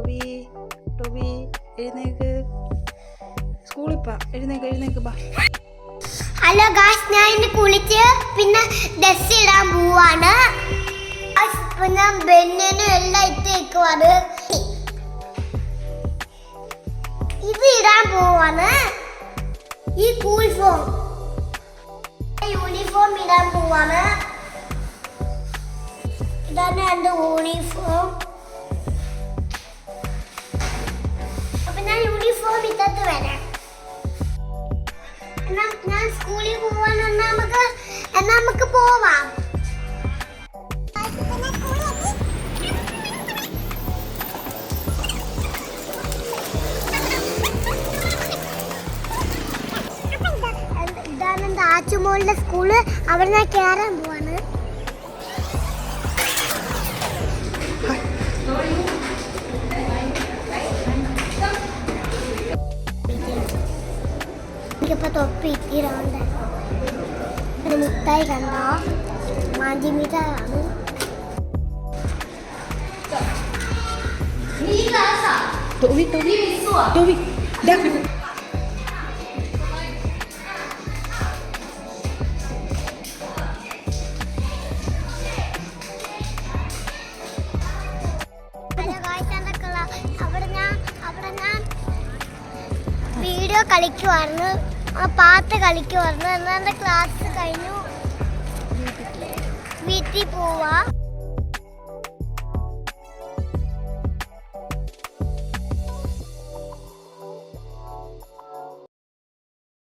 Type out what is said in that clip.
Toby Toby എഴുന്നേക്ക് സ്കൂളിൽ പോവാം. എഴുന്നേക്ക് ബാ. ഹലോ ഗായ്സ്, ഞാൻ ഇന്ന് കുളിച്ച് പിന്നെ ഡ്രസ് ഇടാൻ പോവാണ്. ഞാൻ ബെന്നിനും എല്ലാം ഇട്ടേക്കുവാണ്. ഇത് ഇടാൻ പോവാണ്. ഈ കൂൾ ഫോം യൂണിഫോം ഇടാൻ പോവാണ്. ഇതാണ് എന്റെ യൂണിഫോം. അപ്പൊ ഞാൻ യൂണിഫോം ഇട്ടിട്ട് വരാം. ഞാൻ സ്കൂളിൽ പോവാൻ നമുക്ക് പോവാം. ഇതാണ് എന്റെ ആച്ചുമോളുടെ സ്കൂള്. അവിടെ ഞാൻ കയറാൻ പോവാണ്. എനിക്കിപ്പോ തൊപ്പി ഇട്ടിട്ടുണ്ട്. മിഠായി കണ്ടോ? മാഞ്ചി മിഠായാണ്. ടോബി വീഡിയോ കളിക്കുവായിരുന്നു, പാട്ട് കളിക്കുവായിരുന്നു. എന്നാൽ ക്ലാസ് കഴിഞ്ഞു, വീട്ടിൽ പോവാ.